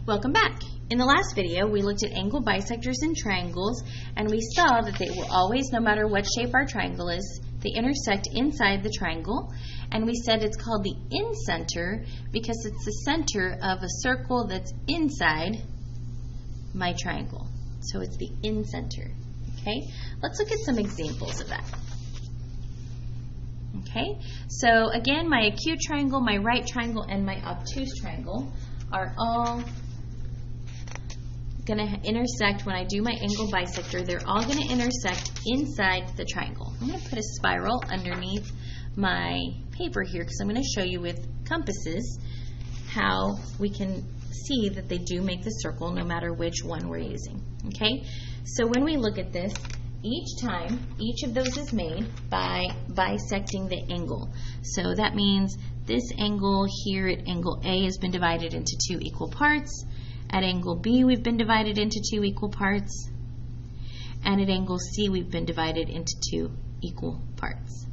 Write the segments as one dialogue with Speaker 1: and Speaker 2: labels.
Speaker 1: Welcome back. In the last video, we looked at angle bisectors and triangles, and we saw that they will always, no matter what shape our triangle is, they intersect inside the triangle, and we said it's called the incenter because it's the center of a circle that's inside my triangle. So it's the incenter. Okay, let's look at some examples of that. Okay, so again, my acute triangle, my right triangle, and my obtuse triangle are all going to intersect when I do my angle bisector. They're all going to intersect inside the triangle. I'm going to put a spiral underneath my paper here because I'm going to show you with compasses how we can see that they do make the circle no matter which one we're using. Okay, so when we look at this, each time, each of those is made by bisecting the angle. So that means this angle here at angle A has been divided into two equal parts. At angle B, we've been divided into two equal parts. And at angle C, we've been divided into two equal parts.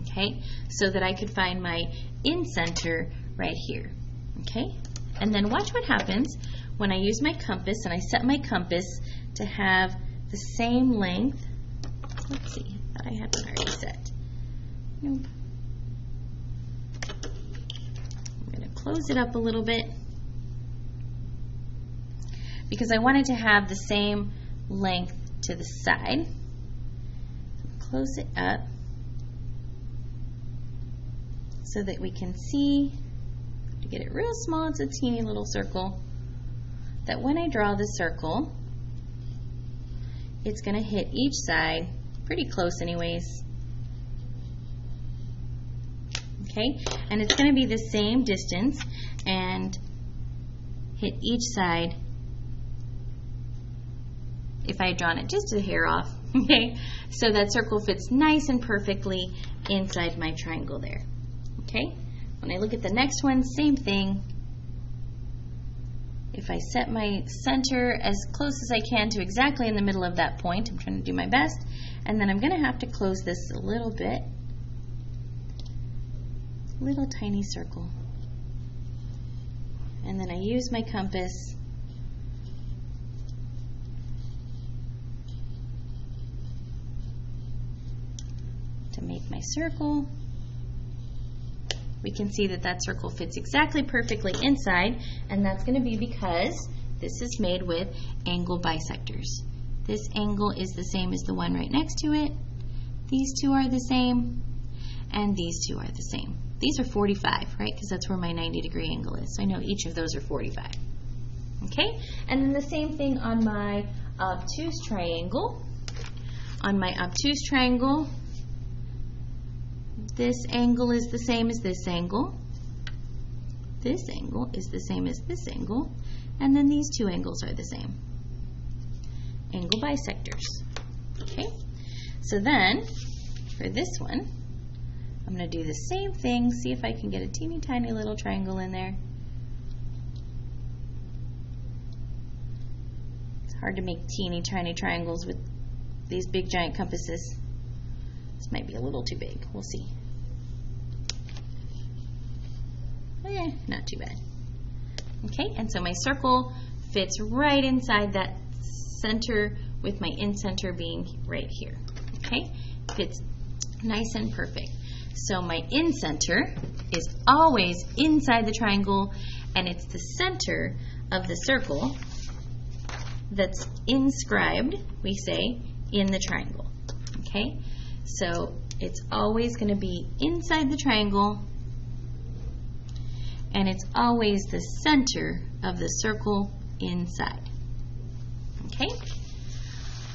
Speaker 1: Okay, so that I could find my incenter right here. Okay, and then watch what happens when I use my compass and I set my compass to have the same length. Let's see, I thought I had one already set. Nope. I'm going to close it up a little bit because I wanted to have the same length to the side. Close it up so that we can see, to get it real small, it's a teeny little circle, that when I draw the circle, it's going to hit each side, pretty close anyways. Okay, and it's going to be the same distance and hit each side if I had drawn it just a hair off. Okay, so that circle fits nice and perfectly inside my triangle there. Okay, when I look at the next one, same thing. If I set my center as close as I can to exactly in the middle of that point, I'm trying to do my best, and then I'm going to have to close this a little bit. Little tiny circle. And then I use my compass to make my circle. We can see that that circle fits exactly perfectly inside, and that's going to be because this is made with angle bisectors. This angle is the same as the one right next to it. These two are the same, and these two are the same. These are 45, right? Because that's where my 90-degree angle is. So I know each of those are 45. Okay? And then the same thing on my obtuse triangle. On my obtuse triangle, this angle is the same as this angle. This angle is the same as this angle. And then these two angles are the same. Angle bisectors. Okay? So then, for this one, I'm going to do the same thing. See if I can get a teeny tiny little triangle in there. It's hard to make teeny tiny triangles with these big giant compasses. This might be a little too big. We'll see. Not too bad. Okay, and so my circle fits right inside that center with my incenter being right here. Okay, fits nice and perfect. So my incenter is always inside the triangle, and it's the center of the circle that's inscribed, we say, in the triangle. Okay, so it's always going to be inside the triangle, and it's always the center of the circle inside. Okay?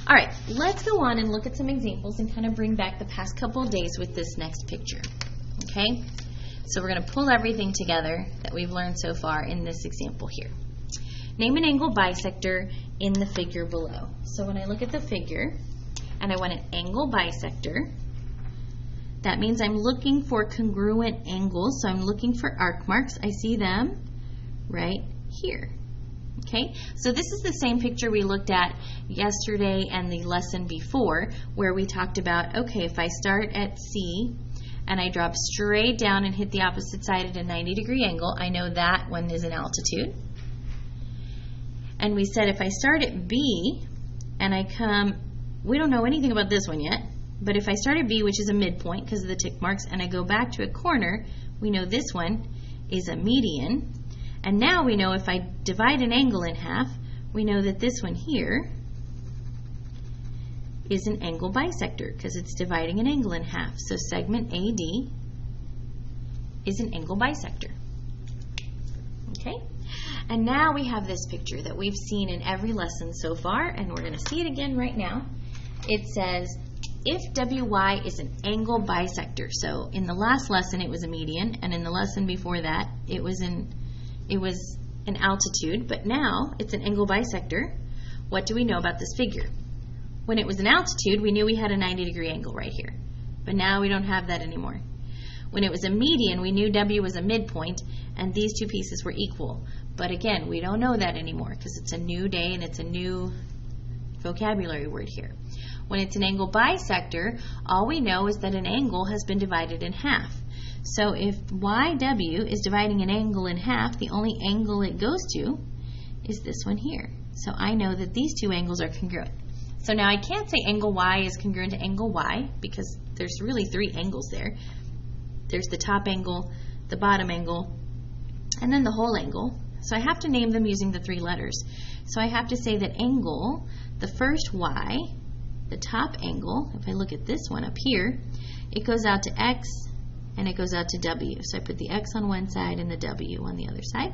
Speaker 1: All right, let's go on and look at some examples and kind of bring back the past couple of days with this next picture. Okay? So we're going to pull everything together that we've learned so far in this example here. Name an angle bisector in the figure below. So when I look at the figure and I want an angle bisector, that means I'm looking for congruent angles, so I'm looking for arc marks. I see them right here. Okay, so this is the same picture we looked at yesterday and the lesson before, where we talked about, okay, if I start at C and I drop straight down and hit the opposite side at a 90-degree angle, I know that one is an altitude. And we said if I start at B and I come, we don't know anything about this one yet, but if I start at B, which is a midpoint because of the tick marks, and I go back to a corner, we know this one is a median. And now we know if I divide an angle in half, we know that this one here is an angle bisector because it's dividing an angle in half. So segment AD is an angle bisector. Okay? And now we have this picture that we've seen in every lesson so far, and we're going to see it again right now. It says, if WY is an angle bisector. So in the last lesson it was a median, and in the lesson before that it was an altitude, but now it's an angle bisector. What do we know about this figure? When it was an altitude, we knew we had a 90-degree angle right here, but now we don't have that anymore. When it was a median, we knew W was a midpoint, and these two pieces were equal. But again, we don't know that anymore because it's a new day and it's a new vocabulary word here. When it's an angle bisector, all we know is that an angle has been divided in half. So if YW is dividing an angle in half, the only angle it goes to is this one here. So I know that these two angles are congruent. So now I can't say angle Y is congruent to angle Y because there's really three angles there. There's the top angle, the bottom angle, and then the whole angle. So I have to name them using the three letters. So I have to say that angle, the first Y, the top angle, if I look at this one up here, it goes out to X and it goes out to W. So I put the X on one side and the W on the other side.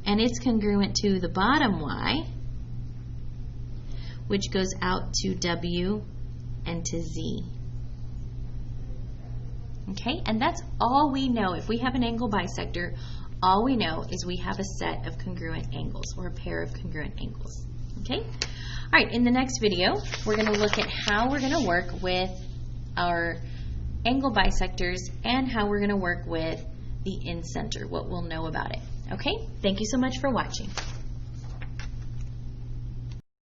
Speaker 1: And it's congruent to the bottom Y, which goes out to W and to Z. Okay, and that's all we know. If we have an angle bisector, all we know is we have a set of congruent angles or a pair of congruent angles. Okay? All right, in the next video, we're going to look at how we're going to work with our angle bisectors and how we're going to work with the incenter, what we'll know about it. Okay? Thank you so much for watching.